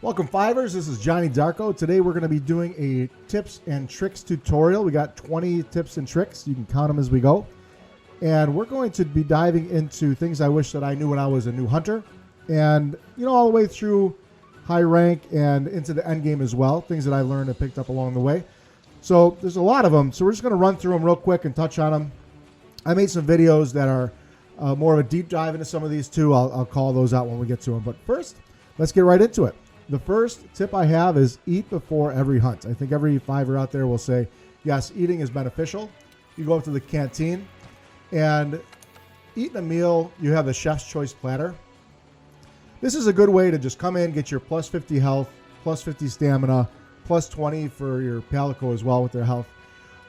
Welcome Fivers, this is Johnny Darko. Today we're going to be doing a tips and tricks tutorial. We got 20 tips and tricks. You can count them as we go. And we're going to be diving into things I wish that I knew when I was a new hunter. And, all the way through high rank and into the end game as well. Things that I learned and picked up along the way. So there's a lot of them. So we're just going to run through them real quick and touch on them. I made some videos that are more of a deep dive into some of these too. I'll call those out when we get to them. But first, let's get right into it. The first tip I have is eat before every hunt. I think every fiver out there will say, yes, eating is beneficial. You go up to the canteen and eating a meal, you have the chef's choice platter. This is a good way to just come in, get your plus 50 health, plus 50 stamina, plus 20 for your palico as well with their health.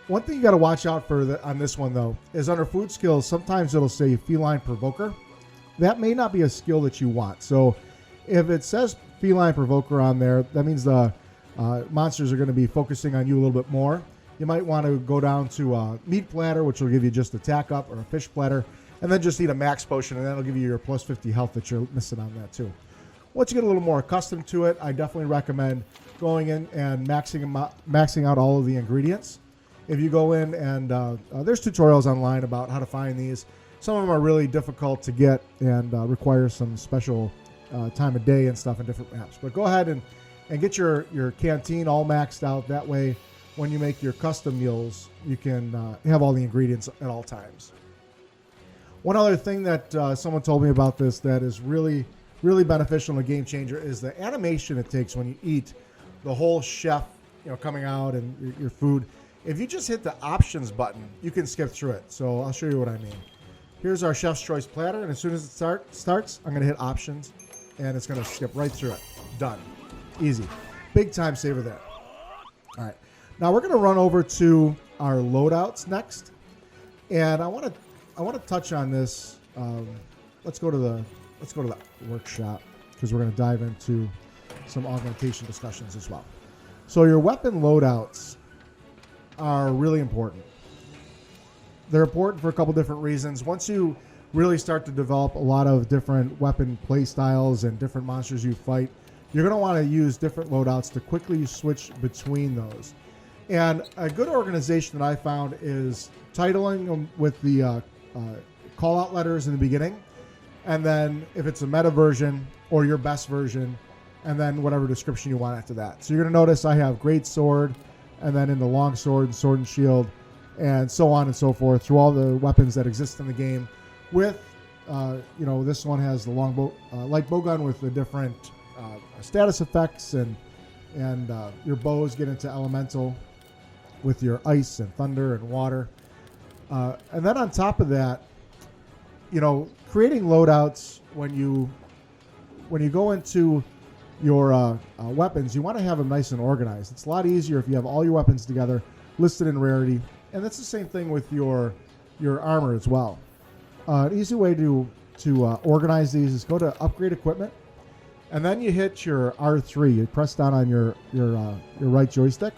One thing you got to watch out for on this one, though, is under food skills, sometimes it'll say feline provoker. That may not be a skill that you want. So if it says feline provoker on there, that means the monsters are going to be focusing on you a little bit more. You might want to go down to a meat platter, which will give you just attack up, or a fish platter, and then just eat a max potion, and that'll give you your plus 50 health that you're missing on that too. Once you get a little more accustomed to it, I definitely recommend going in and maxing out all of the ingredients. If you go in and there's tutorials online about how to find these. Some of them are really difficult to get and require some special time of day and stuff in different maps. But go ahead and get your canteen all maxed out. That way, when you make your custom meals, you can have all the ingredients at all times. One other thing that someone told me about this that is really, really beneficial and a game changer is the animation it takes when you eat the whole chef, coming out and your food. If you just hit the options button, you can skip through it. So I'll show you what I mean. Here's our chef's choice platter, and as soon as it starts, I'm going to hit options. And it's going to skip right through it. Done. Easy. Big time saver there. All right. Now we're going to run over to our loadouts next. And I want to touch on this. Let's go to the workshop because we're going to dive into some augmentation discussions as well. So your weapon loadouts are really important. They're important for a couple different reasons. Once you really start to develop a lot of different weapon play styles and different monsters you fight, you're going to want to use different loadouts to quickly switch between those. And a good organization that I found is titling them with the call out letters in the beginning, and then if it's a meta version or your best version, and then whatever description you want after that. So you're going to notice I have great sword, and then in the long sword and sword and shield, and so on and so forth through all the weapons that exist in the game. With, this one has the longbow, light bowgun with the different status effects, and your bows get into elemental with your ice and thunder and water. And then on top of that, creating loadouts when you go into your weapons, you want to have them nice and organized. It's a lot easier if you have all your weapons together, listed in rarity, and that's the same thing with your armor as well. An easy way to organize these is go to upgrade equipment, and then you hit your R3. You press down on your right joystick,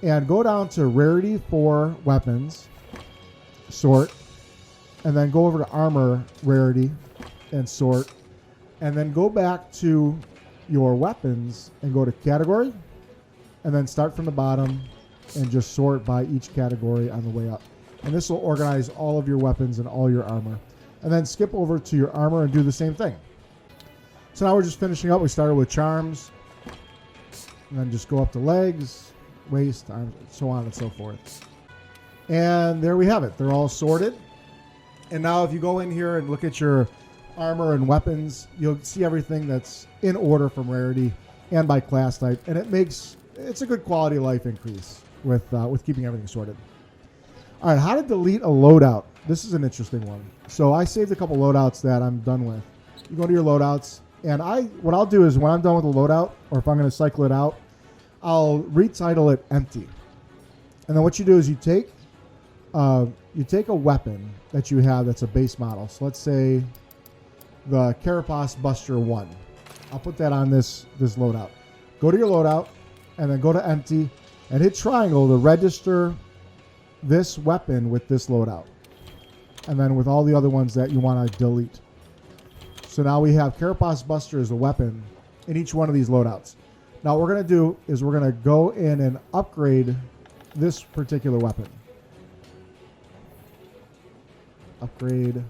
and go down to rarity for weapons, sort, and then go over to armor rarity and sort, and then go back to your weapons and go to category, and then start from the bottom and just sort by each category on the way up. And this will organize all of your weapons and all your armor. And then skip over to your armor and do the same thing. So now we're just finishing up. We started with charms. And then just go up to legs, waist, arms, so on and so forth. And there we have it. They're all sorted. And now if you go in here and look at your armor and weapons, you'll see everything that's in order from rarity and by class type. And it's a good quality of life increase with keeping everything sorted. All right, how to delete a loadout. This is an interesting one. So I saved a couple loadouts that I'm done with. You go to your loadouts, and what I'll do is when I'm done with the loadout, or if I'm going to cycle it out, I'll retitle it empty. And then what you do is you take a weapon that you have that's a base model. So let's say the Carapace Buster 1. I'll put that on this loadout. Go to your loadout, and then go to empty, and hit triangle to register this weapon with this loadout, and then with all the other ones that you want to delete. So now we have Carapace Buster as a weapon in each one of these loadouts. Now what we're going to do is we're going to go in and upgrade this particular weapon. Upgrade.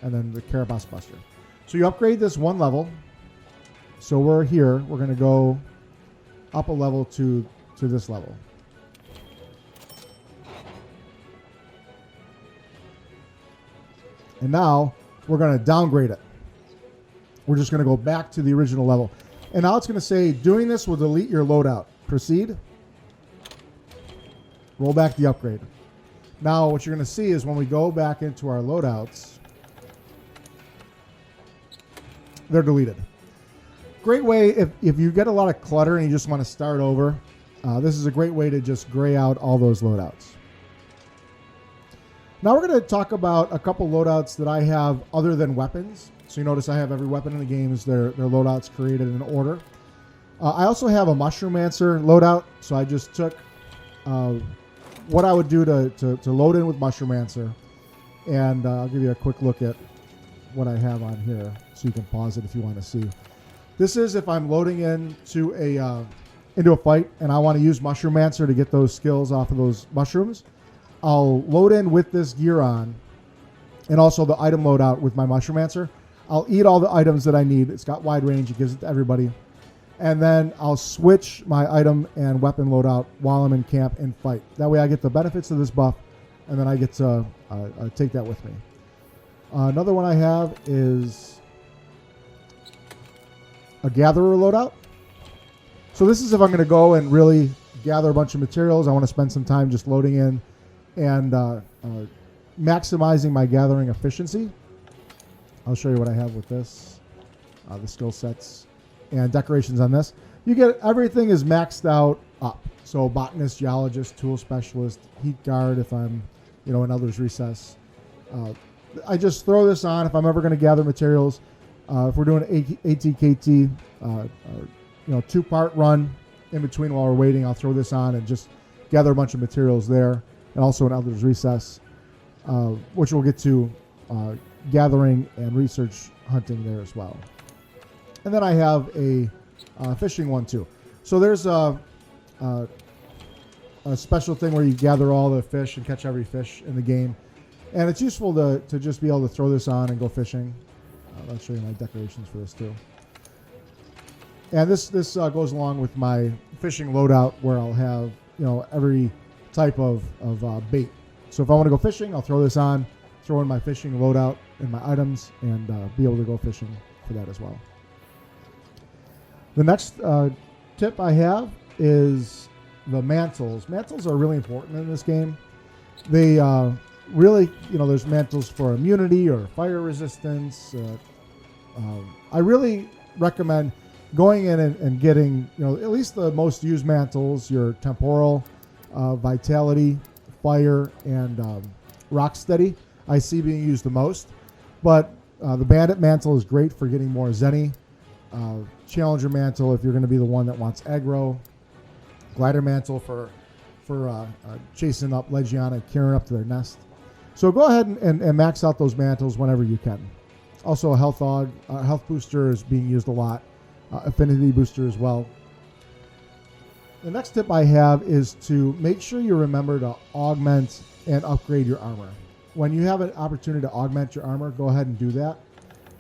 And then the Carapace Buster. So you upgrade this one level. So we're here. We're going to go up a level to this level. And now we're going to downgrade it. We're just going to go back to the original level. And now it's going to say, doing this will delete your loadout. Proceed. Roll back the upgrade. Now what you're going to see is when we go back into our loadouts, they're deleted. Great way if you get a lot of clutter and you just want to start over, this is a great way to just gray out all those loadouts. Now we're going to talk about a couple loadouts that I have other than weapons. So you notice I have every weapon in the games, their loadouts created in order. I also have a Mushroom-mancer loadout. So I just took what I would do to load in with Mushroom-mancer. And I'll give you a quick look at what I have on here so you can pause it if you want to see. This is if I'm loading into a fight and I want to use Mushroom-mancer to get those skills off of those mushrooms. I'll load in with this gear on and also the item loadout with my Mushroom-mancer. I'll eat all the items that I need. It's got wide range. It gives it to everybody. And then I'll switch my item and weapon loadout while I'm in camp and fight. That way I get the benefits of this buff and then I get to take that with me. Another one I have is a Gatherer loadout. So this is if I'm going to go and really gather a bunch of materials. I want to spend some time just loading in and maximizing my gathering efficiency. I'll show you what I have with this, the skill sets and decorations on this. You get everything is maxed out up. So botanist, geologist, tool specialist, heat guard if I'm, in Elder's Recess. I just throw this on if I'm ever going to gather materials. If we're doing ATKT, 2-part run in between while we're waiting, I'll throw this on and just gather a bunch of materials there. And also in Elder's Recess, which we'll get to gathering and research hunting there as well. And then I have a fishing one too. So there's a special thing where you gather all the fish and catch every fish in the game. And it's useful to just be able to throw this on and go fishing. I'll show you my decorations for this too. And this goes along with my fishing loadout where I'll have every type of bait. So if I want to go fishing, I'll throw this on, throw in my fishing loadout and my items, and be able to go fishing for that as well. The next tip I have is the mantles. Mantles are really important in this game. They really, there's mantles for immunity or fire resistance. I really recommend going in and getting, at least the most used mantles, your temporal, vitality, fire, and rock steady. I see being used the most. But the bandit mantle is great for getting more Zenny. Challenger mantle if you're going to be the one that wants aggro. Glider mantle for chasing up Legiana, carrying up to their nest. So go ahead and max out those mantles whenever you can. Also a health booster is being used a lot. Affinity booster as well. The next tip I have is to make sure you remember to augment and upgrade your armor. When you have an opportunity to augment your armor, go ahead and do that.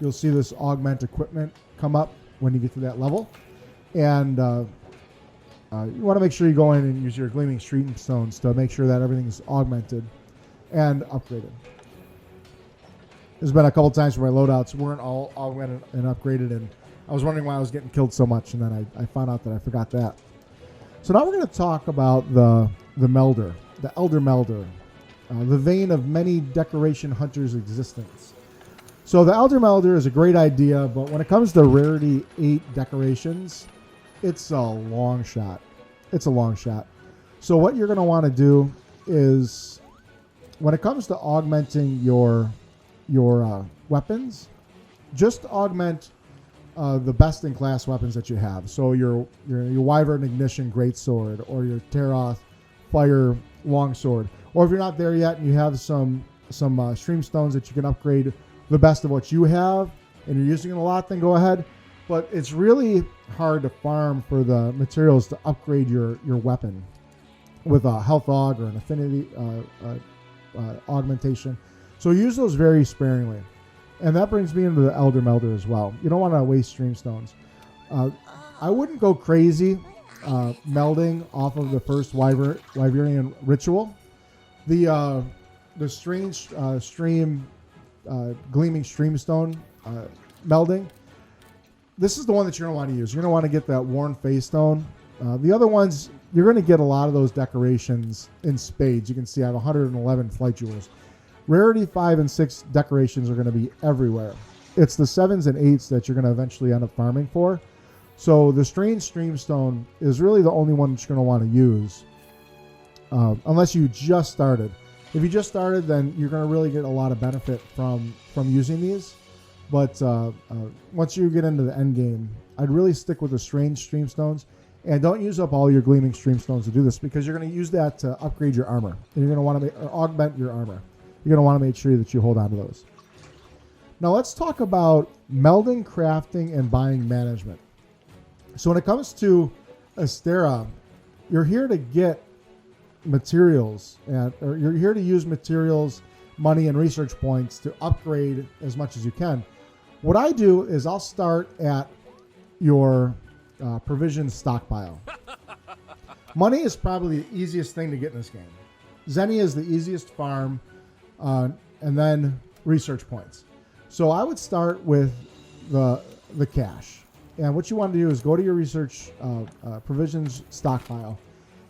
You'll see this augment equipment come up when you get to that level. And you want to make sure you go in and use your gleaming stream stones to make sure that everything's augmented and upgraded. There's been a couple times where my loadouts weren't all augmented and upgraded, and I was wondering why I was getting killed so much, and then I found out that I forgot that. So now we're going to talk about the Melder, the Elder Melder, the vein of many decoration hunters' existence. So the Elder Melder is a great idea, but when it comes to Rarity 8 decorations, it's a long shot. It's a long shot. So what you're going to want to do is, when it comes to augmenting your weapons, just augment the best in class weapons that you have. So your Wyvern Ignition Greatsword or your Teroth Fire Longsword. Or if you're not there yet and you have some some stream stones that you can upgrade the best of what you have, and you're using it a lot, then go ahead. But it's really hard to farm for the materials to upgrade your weapon with a health aug or an affinity augmentation. So use those very sparingly. And that brings me into the Elder Melder as well. You don't want to waste stream stones. I wouldn't go crazy melding off of the first Wyverian ritual. The strange stream gleaming streamstone melding. This is the one that you're going to want to use. You're going to want to get that worn face stone. The other ones, you're going to get a lot of those decorations in spades. You can see I have 111 flight jewels. Rarity 5 and 6 decorations are going to be everywhere. It's the 7s and 8s that you're going to eventually end up farming for. So the strange streamstone is really the only one that you're going to want to use, unless you just started. If you just started, then you're going to really get a lot of benefit from using these. But once you get into the end game, I'd really stick with the strange streamstones, and don't use up all your gleaming streamstones to do this, because you're going to use that to upgrade your armor, and you're going to want to augment your armor. You're going to want to make sure that you hold on to those. Now let's talk about melding, crafting, and buying management. So when it comes to Astera, you're here to get materials, or you're here to use materials, money, and research points to upgrade as much as you can. What I do is I'll start at your provision stockpile. Money is probably the easiest thing to get in this game. Zenny is the easiest farm, and then research points. So I would start with the cash. And what you want to do is go to your research provisions stockpile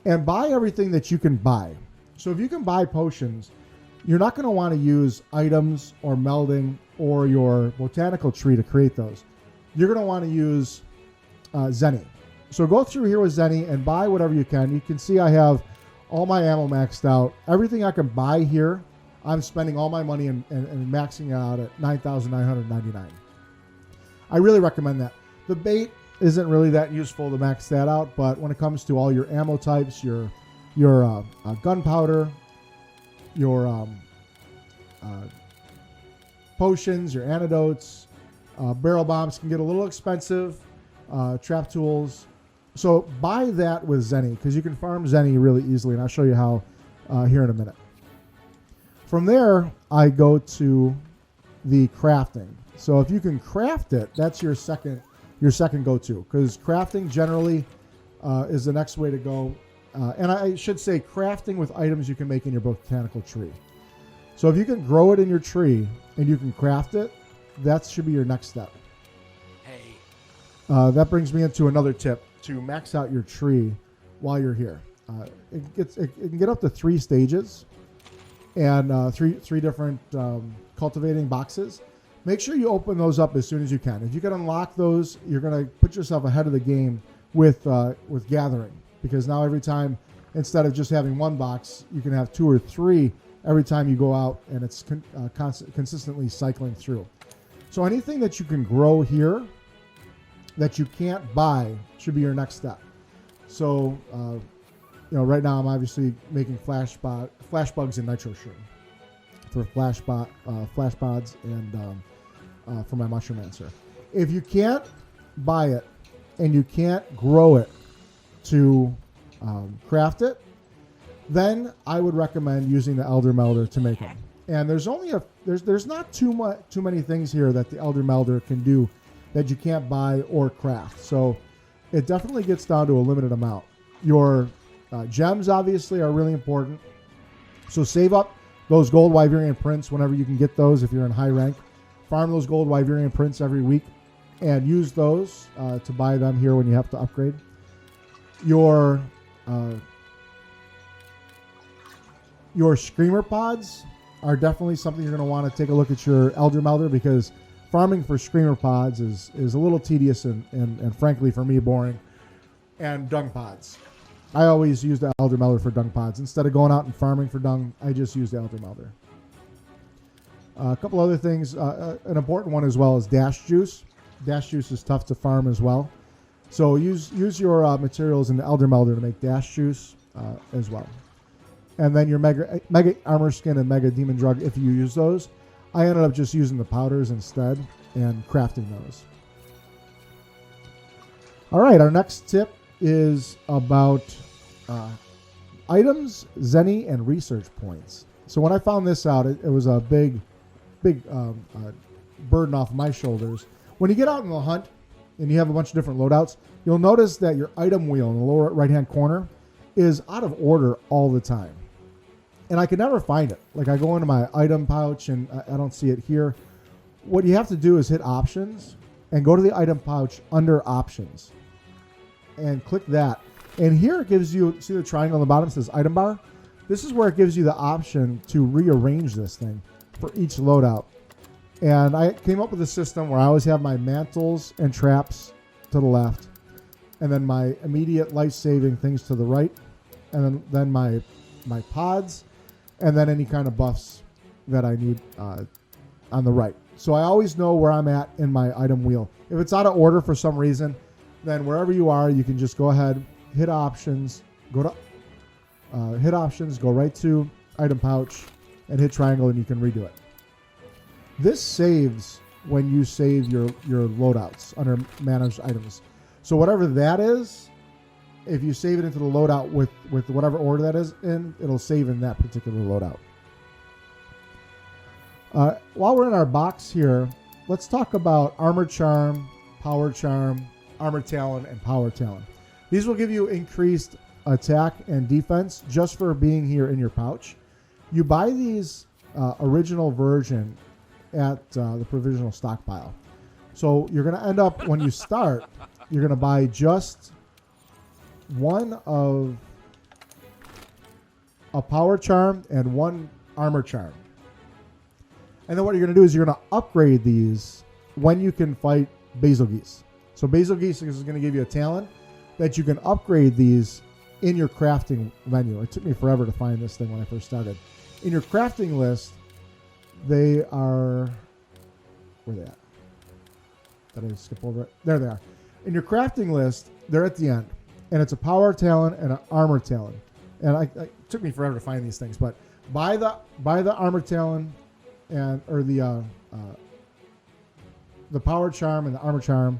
and buy everything that you can buy. So if you can buy potions, you're not going to want to use items or melding or your botanical tree to create those. You're going to want to use Zenny. So go through here with Zenny and buy whatever you can. You can see I have all my ammo maxed out. Everything I can buy here, I'm spending all my money and maxing it out at 9,999. I really recommend that. The bait isn't really that useful to max that out, but when it comes to all your ammo types, your gunpowder, your potions, your antidotes, barrel bombs can get a little expensive, trap tools. So buy that with Zenny, because you can farm Zenny really easily, and I'll show you how here in a minute. From there, I go to the crafting. So if you can craft it, that's your second go-to, because crafting generally is the next way to go. And I should say crafting with items you can make in your botanical tree. So if you can grow it in your tree and you can craft it, that should be your next step. Hey. That brings me into another tip to max out your tree while you're here. It can get up to 3 stages and three different cultivating boxes. Make sure you open those up as soon as you can. If you can unlock those, you're going to put yourself ahead of the game with gathering, because now every time, instead of just having 1 box, you can have 2 or 3 every time you go out, and it's consistently cycling through. So anything that you can grow here that you can't buy should be your next step. So right now I'm obviously making flash bugs and nitro shroom for flash pods and for my mushroom answer. If you can't buy it and you can't grow it to craft it, then I would recommend using the Elder Melder to make them. And there's only there's not too many things here that the Elder Melder can do that you can't buy or craft. So it definitely gets down to a limited amount. Your gems obviously are really important. So save up those gold Wyverian prints whenever you can get those if you're in high rank. Farm those gold Wyverian prints every week and use those to buy them here when you have to upgrade. Your Screamer pods are definitely something you're going to want to take a look at your Elder Melder, because farming for Screamer pods is a little tedious and frankly for me boring. And dung pods. I always use the Elder Melder for dung pods. Instead of going out and farming for dung, I just use the Elder Melder. A couple other things. An important one as well is dash juice. Dash juice is tough to farm as well. So use your materials in the Elder Melder to make dash juice as well. and then your mega armor skin and mega demon drug if you use those. I ended up just using the powders instead and crafting those. All right, our next tip is about items, zenny, and research points. So when I found this out, it was a big burden off my shoulders. When you get out in the hunt and you have a bunch of different loadouts, you'll notice that your item wheel in the lower right-hand corner is out of order all the time. And I can never find it. Like I go into my item pouch and I don't see it here. What you have to do is hit options and go to the item pouch under options and click that. And here it gives you, see the triangle on the bottom says item bar? This is where it gives you the option to rearrange this thing for each loadout. And I came up with a system where I always have my mantles and traps to the left, and then my immediate life-saving things to the right, and then my pods, and then any kind of buffs that I need on the right. So I always know where I'm at in my item wheel. If it's out of order for some reason, then wherever you are, you can just go ahead, hit options, go right to item pouch, and hit triangle, and you can redo it. This saves when you save your loadouts under managed items. So whatever that is, if you save it into the loadout with whatever order that is in, it'll save in that particular loadout. While we're in our box here, let's talk about Armor Charm, Power Charm, Armor Talon, and Power Talon. These will give you increased attack and defense just for being here in your pouch. You buy these original version at the provisional stockpile. So you're going to end up, when you start, you're going to buy just one of a Power Charm and one Armor Charm. And then what you're going to do is you're going to upgrade these when you can fight Basil Geese. So Basil Geese is going to give you a talent that you can upgrade these in your crafting menu. It took me forever to find this thing when I first started. In your crafting list, they are, where are they at? Did I skip over it? There they are. In your crafting list, they're at the end, and it's a Power Talon and an Armor Talon. And it took me forever to find these things, but buy the Armor Talon or the Power Charm and the Armor Charm,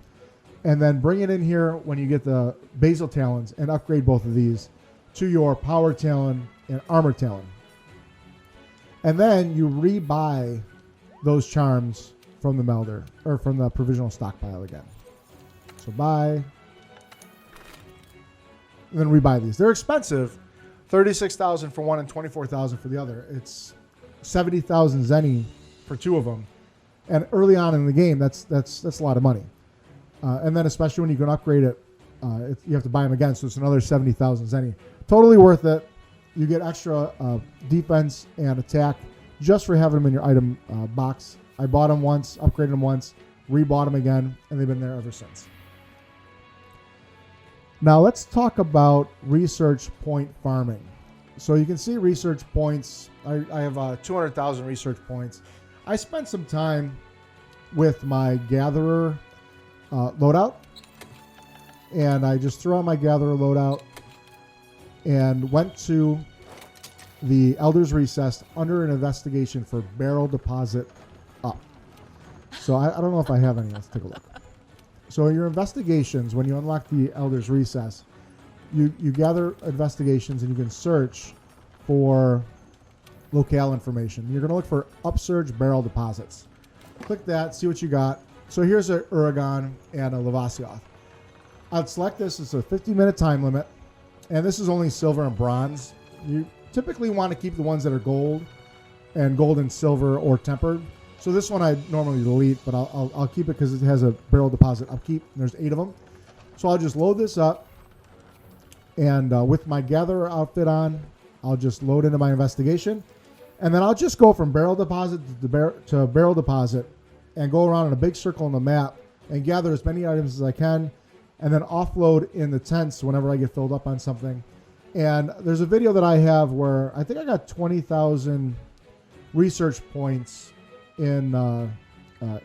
and then bring it in here when you get the Basil Talons and upgrade both of these to your Power Talon and Armor Talon. And then you rebuy those charms from the melder or from the provisional stockpile again. So buy, and then rebuy these. They're expensive, 36,000 for one and 24,000 for the other. It's 70,000 zenny for two of them, and early on in the game, that's a lot of money. And then especially when you can upgrade it, you have to buy them again, so it's another 70,000 zenny. Totally worth it. You get extra defense and attack just for having them in your item box. I bought them once, upgraded them once, rebought them again, and they've been there ever since. Now let's talk about research point farming. So you can see research points. I have 200,000 research points. I spent some time with my gatherer loadout, and I just threw on my gatherer loadout and went to the Elder's Recess under an investigation for barrel deposit up. So I don't know if I have any. Let's take a look. So your investigations, when you unlock the Elder's Recess, you gather investigations and you can search for locale information. You're going to look for upsurge barrel deposits. Click that, see what you got. So here's a Uragan and a Lavasioth. I'd select this. It's a 50-minute time limit, and this is only silver and bronze. You typically want to keep the ones that are gold and silver or tempered. So this one I normally delete, but I'll keep it because it has a barrel deposit upkeep. And there's 8 of them. So I'll just load this up, and with my gatherer outfit on, I'll just load into my investigation, and then I'll just go from barrel deposit to barrel deposit and go around in a big circle on the map and gather as many items as I can, and then offload in the tents whenever I get filled up on something. And there's a video that I have where I think I got 20,000 research points in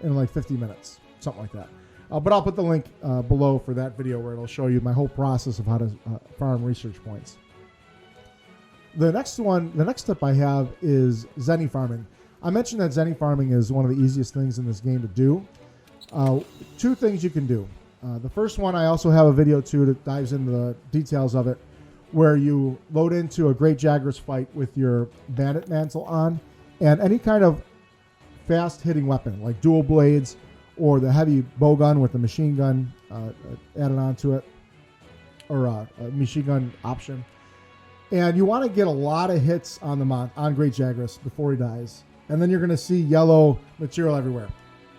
like 50 minutes, something like that. But I'll put the link below for that video where it'll show you my whole process of how to farm research points. The next tip I have is zenny farming. I mentioned that zenny farming is one of the easiest things in this game to do. Two things you can do. The first one, I also have a video too that dives into the details of it, where you load into a Great Jaggers fight with your bandit mantle on and any kind of fast hitting weapon like dual blades or the heavy bow gun with the machine gun added onto it, or a machine gun option. And you want to get a lot of hits on Great Jaggers before he dies. And then you're going to see yellow material everywhere.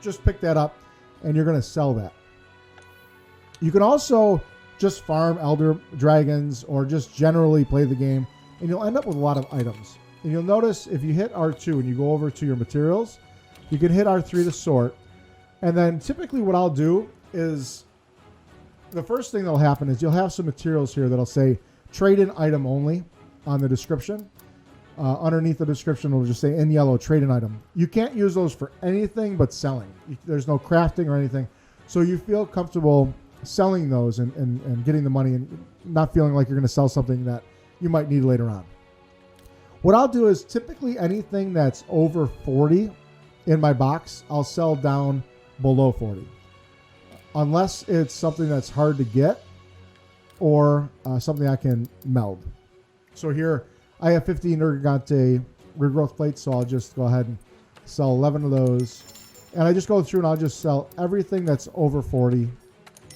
Just pick that up and you're going to sell that. You can also just farm Elder Dragons or just generally play the game, and you'll end up with a lot of items. And you'll notice if you hit R2 and you go over to your materials, you can hit R3 to sort. And then typically what I'll do is, the first thing that'll happen is you'll have some materials here that'll say trade in item only on the description. Underneath the description will just say in yellow, trade in item. You can't use those for anything but selling. There's no crafting or anything. So you feel comfortable selling those and getting the money and not feeling like you're going to sell something that you might need later on. What I'll do is typically anything that's over 40 in my box, I'll sell down below 40. Unless it's something that's hard to get or something I can meld. So here I have 15 Nergigante regrowth plates, so I'll just go ahead and sell 11 of those. And I just go through and I'll just sell everything that's over 40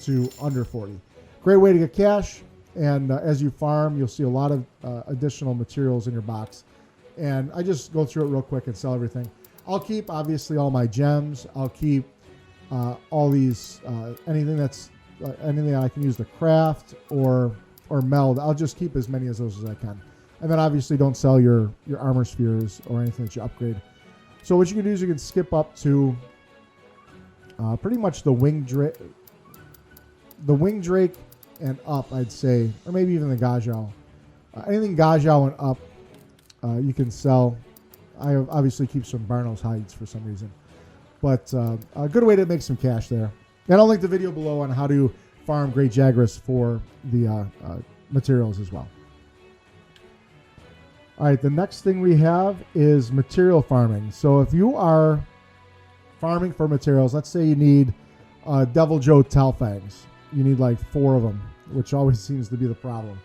to under 40. Great way to get cash. And as you farm, you'll see a lot of additional materials in your box. And I just go through it real quick and sell everything. I'll keep, obviously, all my gems. I'll keep all these, anything that I can use to craft or meld. I'll just keep as many of those as I can. And then obviously don't sell your armor spheres or anything that you upgrade. So what you can do is you can skip up to pretty much the wing drake and up, I'd say, or maybe even the Gajao. Anything Gajao and up, you can sell. I obviously keep some Barnos hides for some reason, but a good way to make some cash there. And I'll link the video below on how to farm Great Jaggers for the materials as well. All right, the next thing we have is material farming. So if you are farming for materials, let's say you need Devil Joe Talfangs. You need like 4 of them, which always seems to be the problem.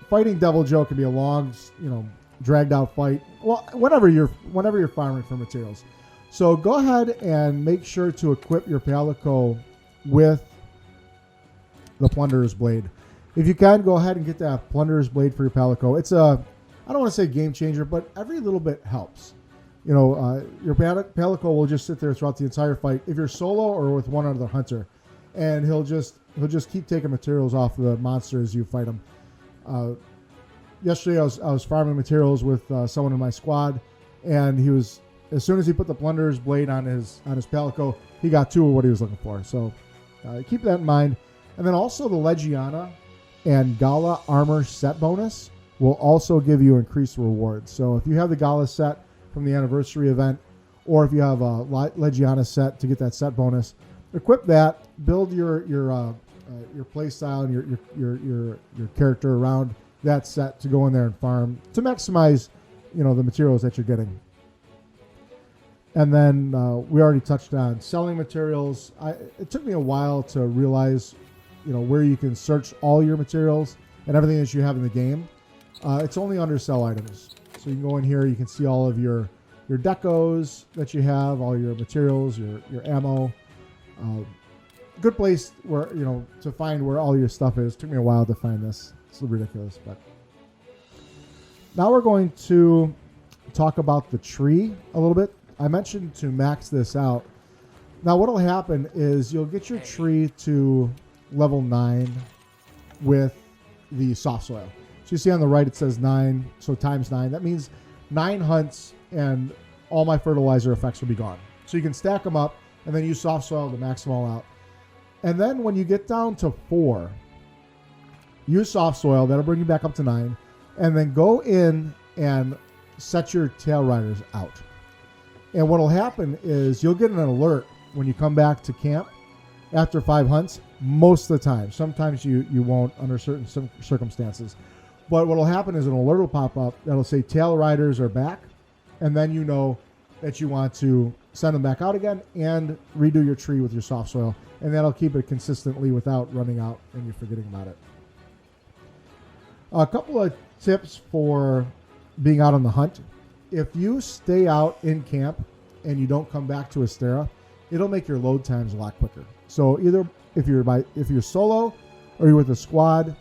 Fighting Devil Joe can be a long, dragged out fight. Well, whenever you're farming for materials. So go ahead and make sure to equip your Palico with the Plunderers Blade. If you can, go ahead and get that Plunderers Blade for your Palico. It's I don't want to say game changer, but every little bit helps. Your Palico will just sit there throughout the entire fight if you're solo or with one other hunter, and he'll just keep taking materials off the monster as you fight him. Yesterday I was farming materials with someone in my squad, and he was, as soon as he put the Plunderers Blade on his Palico, he got 2 of what he was looking for. So keep that in mind. And then also the Legiana and Gala armor set bonus will also give you increased rewards. So if you have the Gala set from the anniversary event, or if you have a Legiana set to get that set bonus, equip that, build your play style and your character around that set to go in there and farm to maximize the materials that you're getting. And then we already touched on selling materials. It took me a while to realize where you can search all your materials and everything that you have in the game. It's only under sell items. So you can go in here, you can see all of your decos that you have, all your materials, your ammo. Good place where to find where all your stuff is. Took me a while to find this. It's ridiculous, but now we're going to talk about the tree a little bit. I mentioned to max this out. Now what will happen is you'll get your tree to level 9 with the soft soil. So you see on the right it says 9, so times 9. That means 9 hunts and all my fertilizer effects will be gone. So you can stack them up and then use soft soil to max them all out. And then when you get down to 4, use soft soil. That'll bring you back up to 9. And then go in and set your tail riders out. And what will happen is you'll get an alert when you come back to camp after 5 hunts, most of the time. Sometimes you won't under certain circumstances. But what will happen is an alert will pop up that'll say tail riders are back, and then you know that you want to send them back out again and redo your tree with your soft soil, and that'll keep it consistently without running out and you're forgetting about it. A couple of tips for being out on the hunt. If you stay out in camp and you don't come back to Astera, it'll make your load times a lot quicker. So either if you're solo or you're with a squad,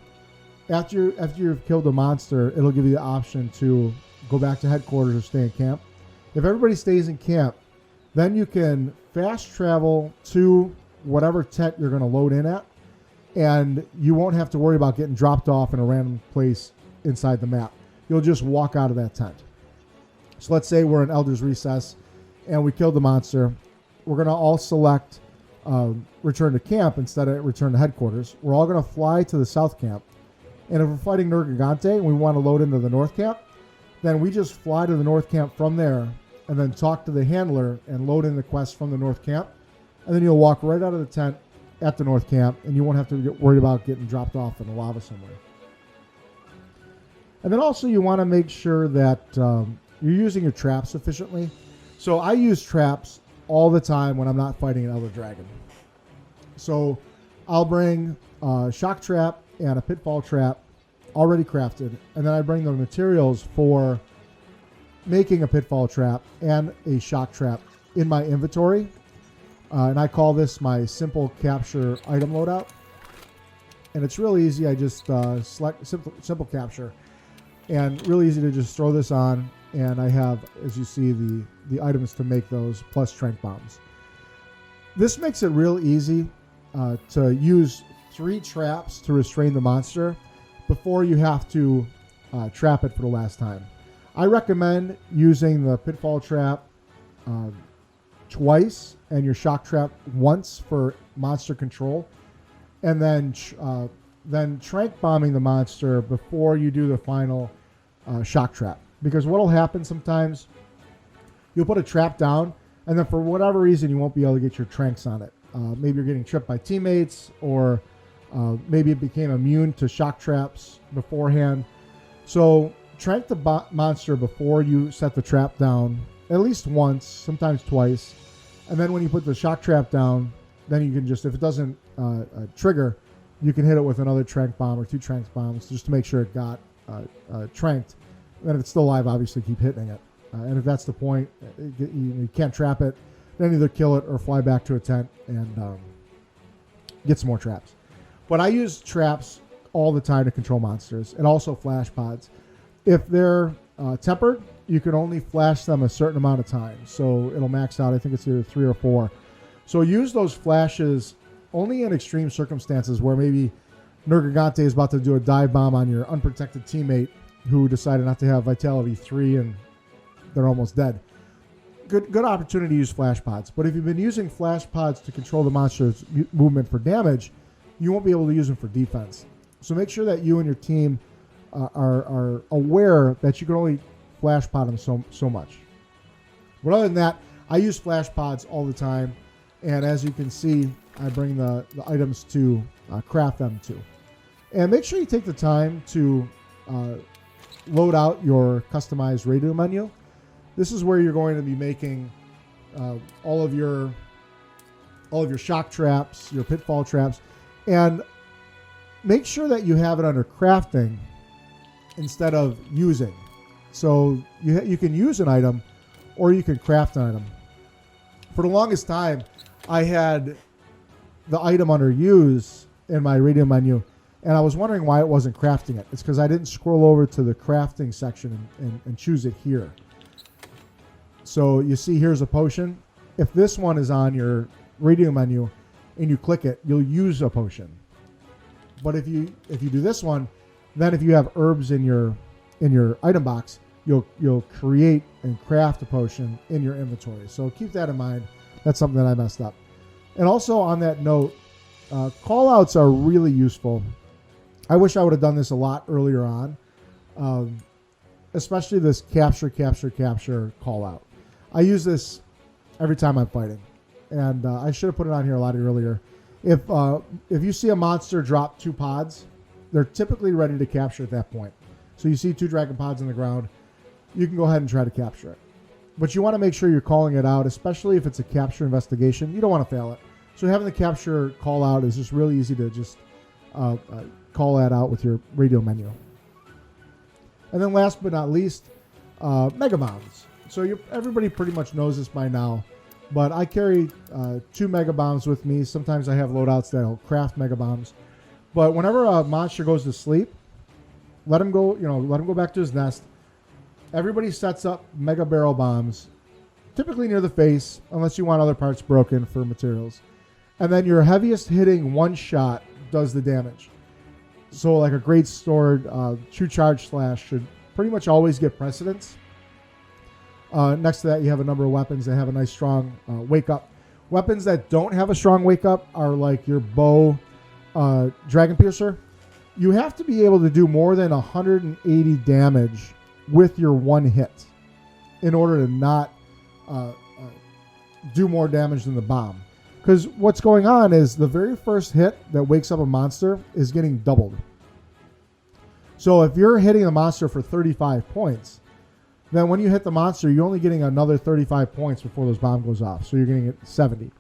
after you've killed a monster, it'll give you the option to go back to headquarters or stay in camp. If everybody stays in camp, then you can fast travel to whatever tent you're going to load in at, and you won't have to worry about getting dropped off in a random place inside the map. You'll just walk out of that tent. So let's say we're in Elder's Recess and we killed the monster. We're going to all select return to camp instead of return to headquarters. We're all going to fly to the south camp. And if we're fighting Nergigante and we want to load into the north camp, then we just fly to the north camp from there and then talk to the handler and load in the quest from the north camp. And then you'll walk right out of the tent at the north camp, and you won't have to get worried about getting dropped off in the lava somewhere. And then also you want to make sure that you're using your traps efficiently. So I use traps all the time when I'm not fighting an Elder Dragon. So I'll bring a shock trap and a pitfall trap already crafted, and then I bring the materials for making a pitfall trap and a shock trap in my inventory, and I call this my simple capture item loadout. And it's really easy. I just select simple capture, and really easy to just throw this on, and I have, as you see, the items to make those plus trank bombs. This makes it real easy to use 3 traps to restrain the monster before you have to trap it for the last time. I recommend using the pitfall trap twice and your shock trap once for monster control, and then trank bombing the monster before you do the final shock trap. Because what will happen sometimes, you'll put a trap down, and then for whatever reason you won't be able to get your tranks on it. Maybe you're getting tripped by teammates, or maybe it became immune to shock traps beforehand. So trank the monster before you set the trap down at least once, sometimes twice. And then when you put the shock trap down, then you can just, if it doesn't trigger, you can hit it with another trank bomb or 2 trank bombs just to make sure it got tranked. And then if it's still alive, obviously keep hitting it. And if that's the point, you can't trap it, then either kill it or fly back to a tent and get some more traps. But I use traps all the time to control monsters, and also flash pods. If they're tempered, you can only flash them a certain amount of time. So it'll max out, I think it's either 3 or 4. So use those flashes only in extreme circumstances where maybe Nergigante is about to do a dive bomb on your unprotected teammate who decided not to have Vitality 3 and they're almost dead. Good opportunity to use flash pods. But if you've been using flash pods to control the monster's movement for damage, you won't be able to use them for defense. So make sure that you and your team are aware that you can only flash pod them so much. But other than that, I use flash pods all the time. And as you can see, I bring the items to craft them too. And make sure you take the time to load out your customized radio menu. This is where you're going to be making all of your shock traps, your pitfall traps, and make sure that you have it under crafting instead of using. So you can use an item or you can craft an item. For the longest time, I had the item under use in my radio menu, and I was wondering why it wasn't crafting it. It's because I didn't scroll over to the crafting section and choose it here. So you see here's a potion. If this one is on your radio menu and you click it, you'll use a potion. But if you do this one, then if you have herbs in your item box, you'll create and craft a potion in your inventory. So keep that in mind. That's something that I messed up. And also on that note, call-outs are really useful. I wish I would have done this a lot earlier on, especially this capture call-out. I use this every time I'm fighting, and I should have put it on here a lot earlier. If you see a monster drop 2 pods, they're typically ready to capture at that point. So you see 2 dragon pods on the ground, you can go ahead and try to capture it. But you want to make sure you're calling it out, especially if it's a capture investigation. You don't want to fail it. So having the capture call out is just really easy to just call that out with your radio menu. And then last but not least, Mega Bombs. So everybody pretty much knows this by now, but I carry 2 Mega Bombs with me. Sometimes I have loadouts that'll craft Mega Bombs. But whenever a monster goes to sleep, let him go back to his nest. Everybody sets up Mega Barrel Bombs, typically near the face, unless you want other parts broken for materials. And then your heaviest hitting one shot does the damage. So like a Great Sword, True Charge Slash should pretty much always get precedence. Next to that, you have a number of weapons that have a nice strong wake up. Weapons that don't have a strong wake up are like your bow, Dragon Piercer. You have to be able to do more than 180 damage with your one hit in order to not do more damage than the bomb. Because what's going on is the very first hit that wakes up a monster is getting doubled. So if you're hitting a monster for 35 points, then when you hit the monster, you're only getting another 35 points before those bomb goes off. So you're getting it 70.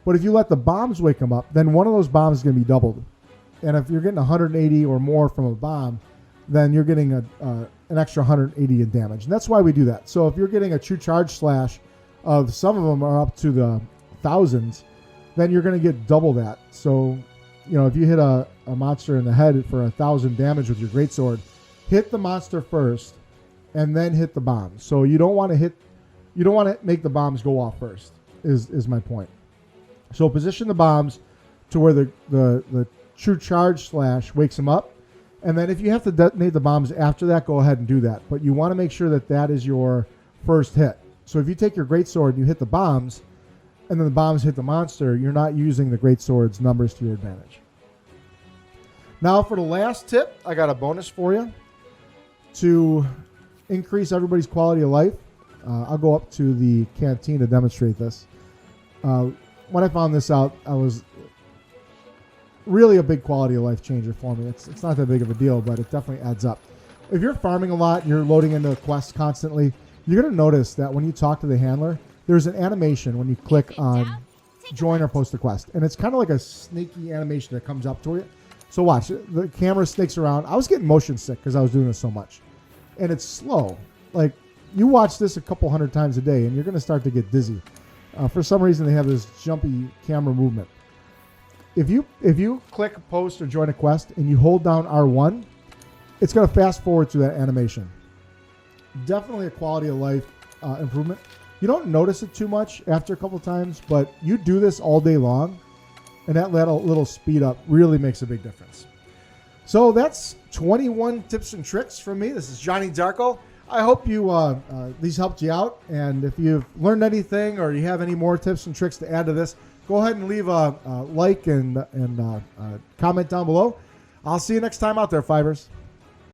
But if you let the bombs wake them up, then one of those bombs is going to be doubled. And if you're getting 180 or more from a bomb, then you're getting an extra 180 in damage. And that's why we do that. So if you're getting a True Charge Slash of some of them are up to the thousands, then you're going to get double that. So, if you hit a monster in the head for 1,000 damage with your greatsword, hit the monster first and then hit the bombs. So you don't want to make the bombs go off first is my point. So position the bombs to where the True Charge Slash wakes them up. And then if you have to detonate the bombs after that, go ahead and do that. But you want to make sure that is your first hit. So if you take your greatsword and you hit the bombs, and then the bombs hit the monster, you're not using the greatsword's numbers to your advantage. Now for the last tip, I got a bonus for you to increase everybody's quality of life. I'll go up to the canteen to demonstrate this. When I found this out, I was really a big quality of life changer for me. It's not that big of a deal, but it definitely adds up. If you're farming a lot and you're loading into quests constantly, you're going to notice that when you talk to the handler, there's an animation when you click on join or post a quest. And it's kind of like a sneaky animation that comes up to you. So watch, the camera snakes around. I was getting motion sick because I was doing this so much. And it's slow. Like, you watch this a couple hundred times a day and you're going to start to get dizzy. For some reason, they have this jumpy camera movement. If you click post or join a quest and you hold down R1, it's going to fast forward through that animation. Definitely a quality of life improvement. You don't notice it too much after a couple times, but you do this all day long, and that little speed up really makes a big difference. So that's 21 tips and tricks from me. This is Johnny Darko. I hope these helped you out, and if you've learned anything or you have any more tips and tricks to add to this, go ahead and leave a like and comment down below. I'll see you next time out there, Fivers.